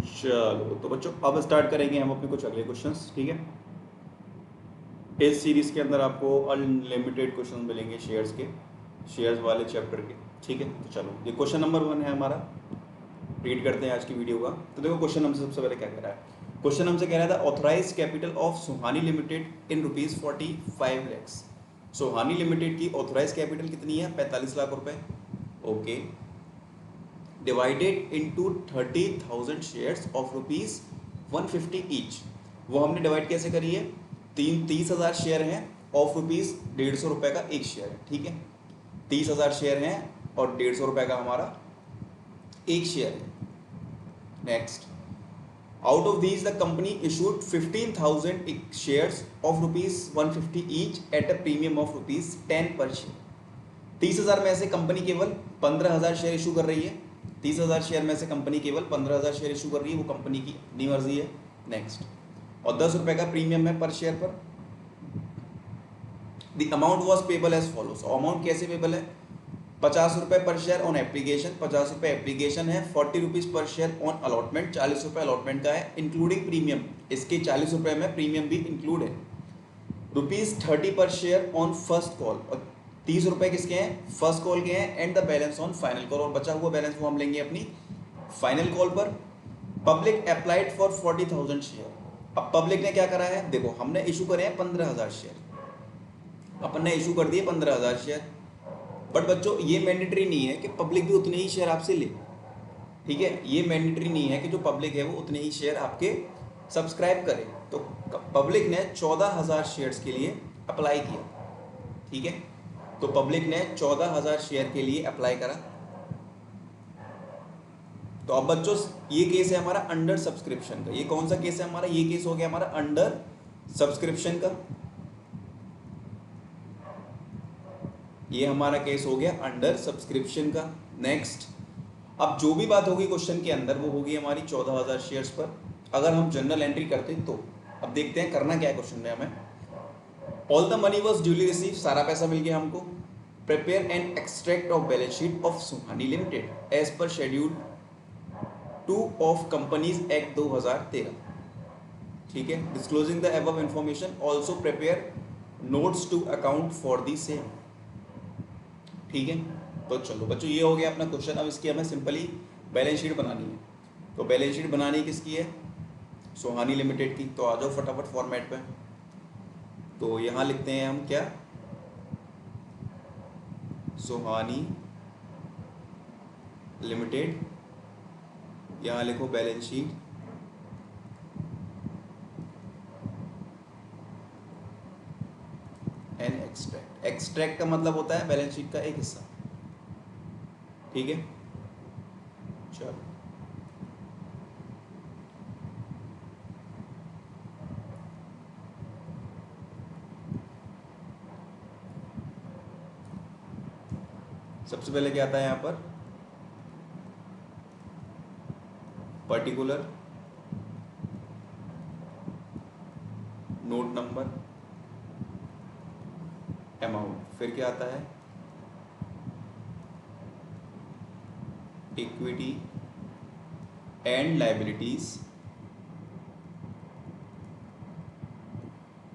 चलो तो बच्चों अब स्टार्ट करेंगे हम अपने कुछ अगले क्वेश्चंस, ठीक है। इस सीरीज के अंदर आपको अनलिमिटेड क्वेश्चन मिलेंगे शेयर्स के, शेयर्स वाले चैप्टर के, ठीक है। तो चलो ये क्वेश्चन नंबर 1 है हमारा, रीड करते हैं आज की वीडियो का। तो देखो क्वेश्चन हमसे सबसे पहले क्या कह रहा है। क्वेश्चन हमसे कह रहा था authorise capital of Suhani limited in ₹45 lakhs। Suhani limited की ऑथराइज कैपिटल कितनी है? 45 लाख रुपए। Okay, divided into 30,000 shares of ₹150 each. वो हमने डिवाइड कैसे करी है? 30,000 शेयर हैं ऑफ ₹150 का एक शेयर है, ठीक है। 30,000 शेयर हैं और ₹150 का हमारा एक शेयर है। Next, out of these the company issued 15,000 shares of ₹150 each at a premium of ₹10 पर शेयर। 30,000 में से कंपनी केवल 15,000 शेयर इशू कर रही है। 30,000 शेयर में से कंपनी केवल 15,000 शेयर इशू कर रही है, वो कंपनी की अपनी मर्जी है। नेक्स्ट, और ₹10 का प्रीमियम है पर शेयर पर। The amount was payable as follows. Amount कैसे पेबल है? ₹50 पर शेयर ऑन एप्लीकेशन, ₹50 एप्लीकेशन है, ₹40 पर शेयर ऑन अलॉटमेंट, ₹40 अलॉटमेंट का है, इंक्लूडिंग प्रीमियम। इसके ₹40 में प्रीमियम भी इंक्लूड है। ₹30 पर शेयर ऑन फर्स्ट कॉल, और ₹30 किसके हैं? फर्स्ट कॉल के हैं, and the balance on final call, और बचा हुआ बैलेंस वो हम लेंगे अपनी फाइनल कॉल पर। Public applied for 40,000 share. अब पब्लिक ने क्या करा है? देखो हमने इशू करे हैं 15,000 शेयर, अपन ने इशू कर दिए 15,000 शेयर। बट बच्चों ये मैंडेटरी नहीं है कि पब्लिक भी उतने ही शेयर आपसे ले, ठीक है। ये मैंडेटरी नहीं है कि जो पब्लिक है वो उतने ही शेयर आपके सब्सक्राइब करे। तो पब्लिक ने 14,000 शेयर्स के लिए अप्लाई किया, ठीक है। तो पब्लिक ने 14,000 शेयर के लिए अप्लाई करा। तो अब बच्चों ये केस है हमारा अंडर सब्सक्रिप्शन का। ये कौन सा केस है हमारा? ये केस हो गया हमारा अंडर सब्सक्रिप्शन का। ये हमारा केस हो गया अंडर सब्सक्रिप्शन का। नेक्स्ट, अब जो भी बात होगी क्वेश्चन के अंदर वो होगी हमारी 14,000 शेयर्स पर। अगर हम जनरल एंट्री करते तो अब देखते हैं करना क्या है क्वेश्चन में हमें। All the money was duly receive, सारा पैसा मिल गया हमको। Prepare an extract of balance sheet of Suhani limited as per schedule 2 of companies act 2013, ठीक है। Disclosing the above information, also prepare notes to account for the same, ठीक है। तो चलो बच्चों ये हो गया अपना क्वेश्चन। अब इसकी हमें सिंपली बैलेंस शीट बनानी है। तो बैलेंस शीट बनानी किसकी है? सुहानी लिमिटेड की। तो आ जाओ फटाफट फॉर्मेट पे। तो यहाँ लिखते हैं हम क्या? सुहानी लिमिटेड, यहाँ लिखो balance sheet, an extract. Extract का मतलब होता है बैलेंस शीट का एक हिस्सा, ठीक है। चलो सबसे पहले क्या आता है यहाँ पर? Particular, note number, amount. फिर क्या आता है? Equity and liabilities.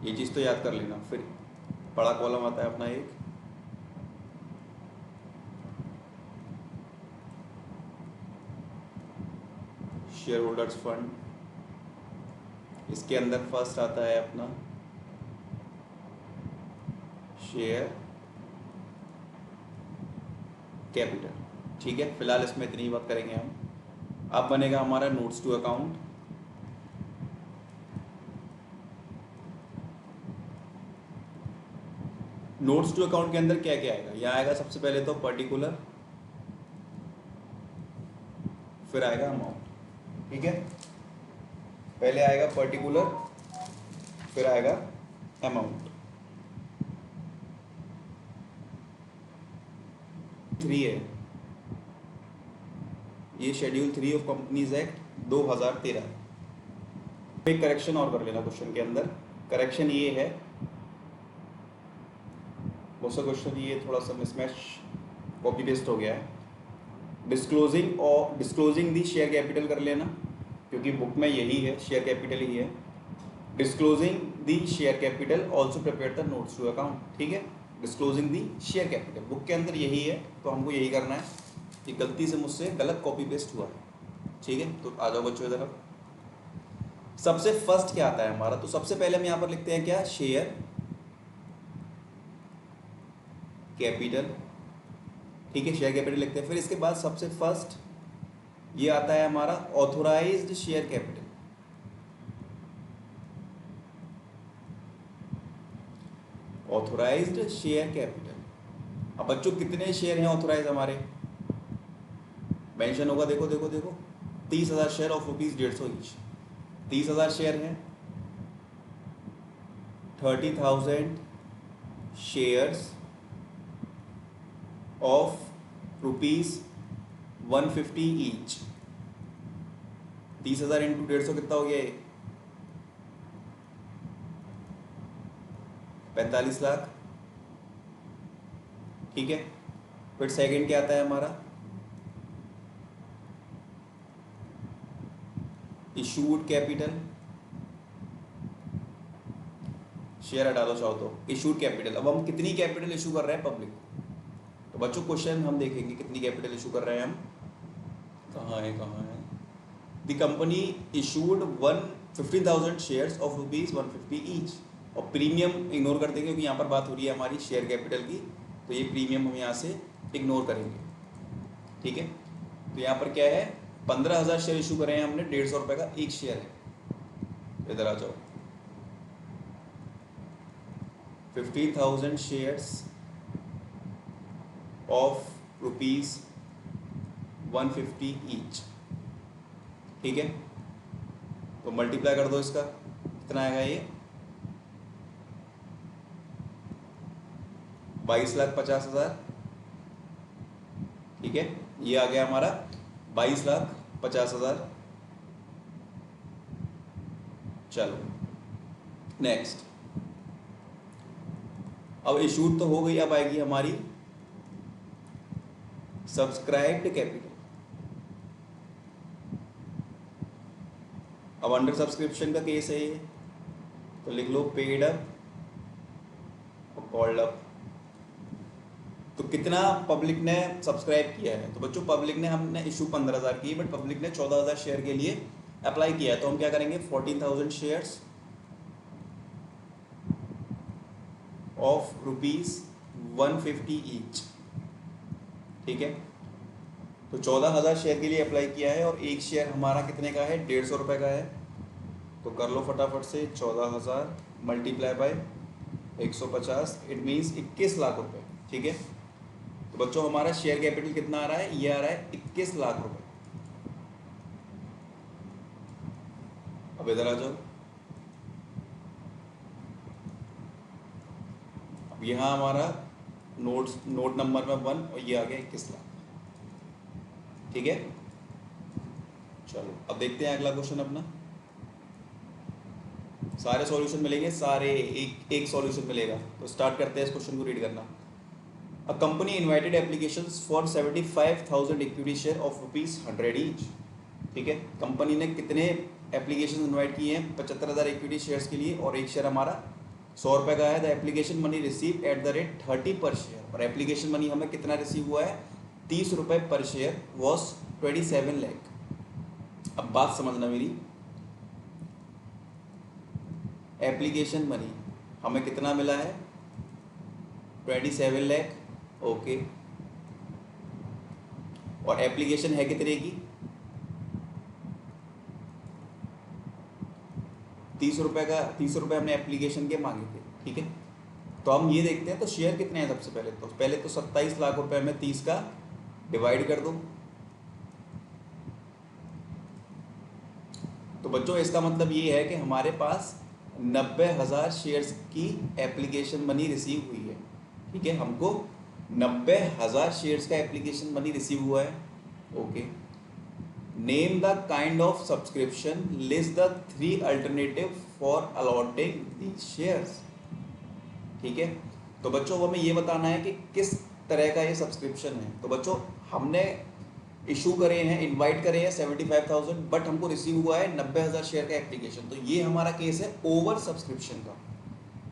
ये चीज़ तो याद कर लेना। फिर बड़ा कॉलम आता है अपना एक शेयर होल्डर्स फंड। इसके अंदर फर्स्ट आता है अपना शेयर कैपिटल, ठीक है। फिलहाल इसमें इतनी ही बात करेंगे हम। अब बनेगा हमारा notes to account. Notes to account के अंदर क्या क्या आएगा? यहाँ आएगा सबसे पहले तो पर्टिकुलर, फिर आएगा अमाउंट, ठीक है। पहले आएगा पर्टिकुलर, फिर आएगा अमाउंट। 3 है ये, शेड्यूल 3 ऑफ कंपनीज एक्ट 2013। एक करेक्शन और कर लेना क्वेश्चन के अंदर। करेक्शन ये है, बहुत सा क्वेश्चन ये थोड़ा सा मिसमैच कॉपी पेस्ट हो गया है। डिस्क्लोजिंग दी शेयर कैपिटल कर लेना, क्योंकि बुक में यही है, शेयर कैपिटल ही है। Disclosing the share capital also prepare the notes to account, ठीक है। Disclosing the share capital book के अंदर यही है, तो हमको यही करना है। कि गलती से मुझसे गलत कॉपी पेस्ट हुआ है, ठीक है। तो आ जाओ बच्चों इधर। सबसे फर्स्ट क्या आता है हमारा, तो सबसे पहले हम यहाँ पर लिखते हैं क्या, शेयर कैपिटल, ठीक है, शेयर कैपिटल लिखते हैं। फिर इसके बाद सबसे फर्स्ट ये आता है हमारा authorised share capital. Authorised share capital. अब बच्चों कितने शेयर हैं ऑथोराइज हमारे, मेंशन होगा, देखो देखो देखो, 30,000 शेयर ऑफ ₹150 ईच। 30,000 शेयर हैं, 30,000 शेयर्स ऑफ ₹150 ईच। 30,000 इंटू 150 कितना हो गया ये, 45 लाख, ठीक है। फिर सेकंड क्या आता है हमारा, इशूड कैपिटल, शेयर हटा दो चाहो तो, इशूड कैपिटल। अब हम कितनी कैपिटल इशू कर रहे हैं पब्लिक, तो बच्चों क्वेश्चन हम देखेंगे कितनी कैपिटल इशू कर रहे हैं हम, कहाँ है। The company issued 15,000 shares of ₹150 each. और प्रीमियम इग्नोर कर देंगे क्योंकि यहाँ पर बात हो रही है हमारी शेयर कैपिटल की, तो ये प्रीमियम हम यहाँ से इग्नोर करेंगे, ठीक है। तो यहाँ पर क्या है, 15,000 शेयर इशू करे हैं हमने, ₹150 का एक शेयर है। इधर आ जाओ, 15,000 शेयर्स ऑफ ₹150 ईच, ठीक है। तो मल्टीप्लाई कर दो इसका, कितना आएगा ये, 22,50,000, ठीक है। ये आ गया हमारा 22,50,000। चलो नेक्स्ट, अब इशूड तो हो गई, अब आएगी हमारी सब्सक्राइब्ड कैपिटल। अब अंडर सब्सक्रिप्शन का केस है ये, तो लिख लो पेड अप और कॉल्ड अप। तो कितना पब्लिक ने सब्सक्राइब किया है, तो बच्चों पब्लिक ने, हमने इशू 15,000 की, बट पब्लिक ने 14,000 शेयर के लिए अप्लाई किया है, तो हम क्या करेंगे, 14,000 शेयर्स ऑफ ₹150 ईच, ठीक है। तो 14,000 शेयर के लिए अप्लाई किया है, और एक शेयर हमारा कितने का है, ₹150 का है। तो कर लो फटाफट से, 14,000 multiply by 150, it means 21 lakh रुपए, ठीक है। तो बच्चों हमारा शेयर कैपिटल कितना आ रहा है, ये आ रहा है 21 लाख रुपए। अब इधर आ जाओ, अब यहाँ हमारा नोट नंबर में 1, और ये आ गया 21 लाख, ठीक है। चलो अब देखते हैं अगला क्वेश्चन अपना। सारे सॉल्यूशन मिलेंगे, सारे एक सॉल्यूशन मिलेगा। तो स्टार्ट करते हैं इस क्वेश्चन को रीड करना। A company invited applications for 75,000 equity share of ₹100 each, ठीक है। कंपनी ने कितने एप्लीकेशन इनवाइट किए हैं, 75,000 इक्विटी शेयर्स के लिए, और एक शेयर हमारा ₹100 का है। The application money receive at the rate 30 पर शेयर, और एप्लीकेशन मनी हमें कितना रिसीव हुआ है, ₹30 पर शेयर, वॉज 27 लाख। अब बात समझना मेरी, एप्लीकेशन मनी हमें कितना मिला है, 27 लाख, ओके। और एप्लीकेशन है कितने की, ₹30 का, ₹30 हमने एप्लीकेशन के मांगे थे, ठीक है। तो हम ये देखते हैं, तो शेयर कितने हैं सबसे पहले, तो 27 लाख रुपए में 30 का डिवाइड कर दो। तो बच्चों इसका मतलब ये है कि हमारे पास 90,000 शेयर्स की एप्लीकेशन मनी रिसीव हुई है, ठीक है। हमको 90,000 शेयर्स का एप्लीकेशन मनी रिसीव हुआ है, okay. Name the kind of subscription, list the 3 alternative for allotting the shares, ठीक है। तो बच्चों हमें ये बताना है कि किस तरह का ये सब्सक्रिप्शन है। तो बच्चों हमने इशू करे हैं, इनवाइट करे हैं 75,000, बट हमको रिसीव हुआ है 90,000 शेयर का एप्लीकेशन। तो ये हमारा केस है ओवर सब्सक्रिप्शन का,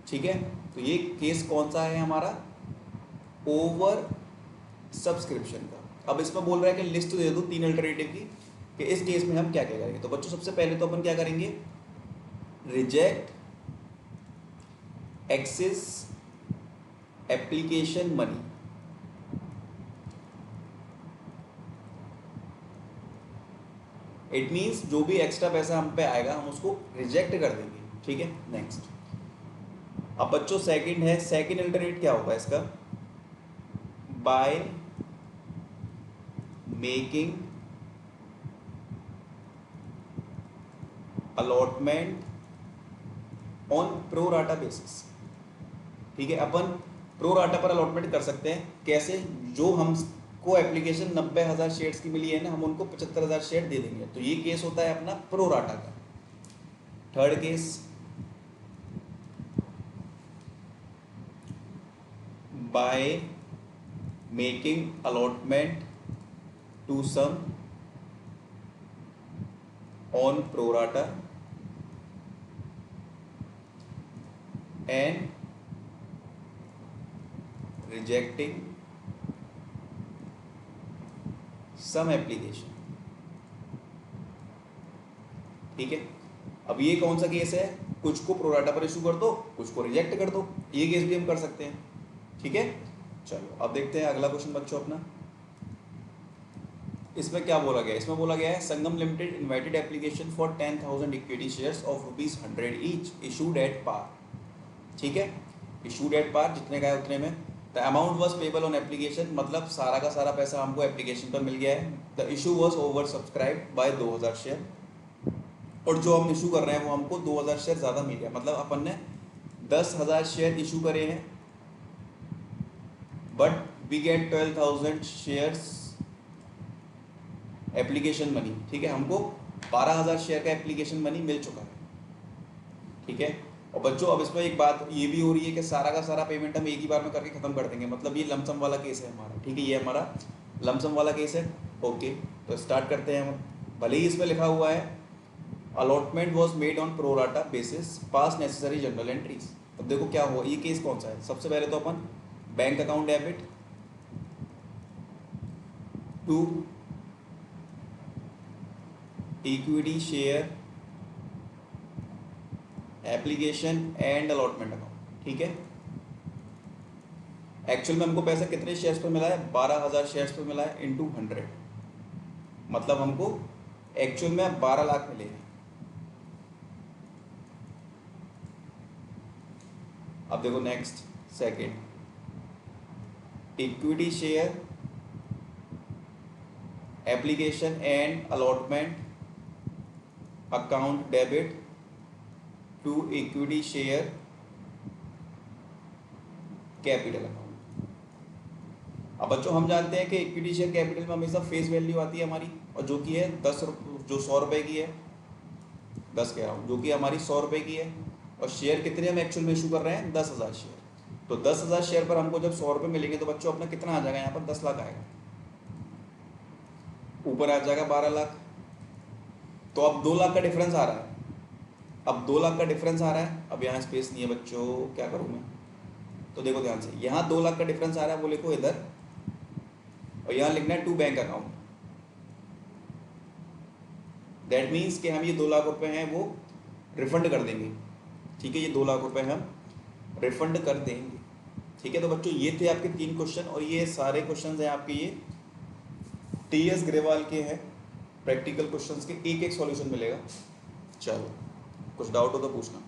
ठीक है। तो ये केस कौन सा है हमारा, ओवर सब्सक्रिप्शन का। अब इसमें बोल रहा है कि लिस्ट दे दो 3 अल्टरनेटिव की, कि इस केस में हम क्या क्या करेंगे। तो बच्चों सबसे पहले तो अपन क्या करेंगे, reject excess application money. It means जो भी एक्स्ट्रा पैसा हम पे आएगा हम उसको रिजेक्ट कर देंगे, ठीक है। नेक्स्ट, अब बच्चों सेकंड है, सेकंड अल्टरनेट क्या होगा इसका, bye making allotment on pro rata basis, ठीक है। अपन प्रो राटा पर अलॉटमेंट कर सकते हैं, कैसे, जो हमको एप्लीकेशन 90,000 शेयर्स की मिली है ना, हम उनको 75,000 शेयर दे देंगे। तो ये केस होता है अपना प्रो राटा का। Third case, by making allotment to some on pro rata and rejecting some application, ठीक है। अब ये कौन सा केस है, कुछ को प्रोराटा पर इशू कर दो, कुछ को रिजेक्ट कर दो, ये केस भी हम कर सकते हैं, ठीक है। चलो अब देखते हैं अगला क्वेश्चन बच्चों अपना। इसमें क्या बोला गया है, इसमें बोला गया है Sangam limited invited application for 10,000 equity shares of ₹100 each issued at par, ठीक है। इशूड एट पार, जितने का है उतने में। The amount was payable on application, मतलब सारा का सारा पैसा हमको एप्लीकेशन पर मिल गया है। The issue was over subscribe by 2,000 share, और जो हम इशू कर रहे हैं वो हमको 2,000 शेयर ज़्यादा मिल गया, मतलब अपन ने 10,000 शेयर इशू करे हैं, but we get 12,000 shares application money, ठीक है। हमको 12,000 शेयर का एप्लीकेशन मनी मिल चुका है, ठीक है। और बच्चों अब इसमें एक बात ये भी हो रही है कि सारा का सारा पेमेंट हम एक ही बार में करके ख़त्म कर देंगे, मतलब ये लमसम वाला केस है हमारा, ठीक है। ये हमारा लमसम वाला केस है, ओके। तो स्टार्ट करते हैं हम। भले ही इसमें लिखा हुआ है allotment was made on pro rata basis pass necessary general entries. अब देखो क्या हुआ, ये केस कौन सा है। सबसे पहले तो अपन bank account debit to equity share application and allotment account, ठीक है। एक्चुअल में हमको पैसा कितने शेयर्स पर मिला है, 12,000 शेयर्स पर मिला है इंटू 100, मतलब हमको एक्चुअल में 12 लाख मिले हैं। अब देखो next, second, equity share application and allotment account debit to equity share capital account. अब बच्चों हम जानते हैं कि इक्विटी शेयर कैपिटल में हमेशा फेस वैल्यू आती है हमारी, और जो कि है 10, जो 100 रुपये की है, 10 कह रहा हूँ, जो कि हमारी 100 रुपये की है, और शेयर कितने हम एक्चुअल में इशू कर रहे हैं, 10,000 शेयर। तो 10,000 शेयर पर हमको जब 100 रुपये मिलेंगे तो बच्चों अपना कितना आ जाएगा, यहाँ पर 10 लाख आएगा, ऊपर आ जाएगा 12 लाख। तो अब 2 लाख का डिफरेंस आ रहा है, अब 2 लाख का डिफरेंस आ रहा है। अब यहाँ स्पेस नहीं है बच्चों, क्या करूँ मैं, तो देखो ध्यान से, यहाँ 2 लाख का डिफरेंस आ रहा है, वो लिखो इधर, और यहाँ लिखना है to bank account. That means कि हम ये 2 लाख रुपए हैं वो रिफंड कर देंगे, ठीक है। ये 2 लाख रुपए हम रिफंड कर देंगे, ठीक है। तो बच्चों ये थे आपके 3 क्वेश्चन, और ये सारे क्वेश्चन हैं आपके ये TS ग्रेवाल के हैं, प्रैक्टिकल क्वेश्चंस के एक एक सॉल्यूशन मिलेगा। चलो कुछ डाउट हो तो पूछना।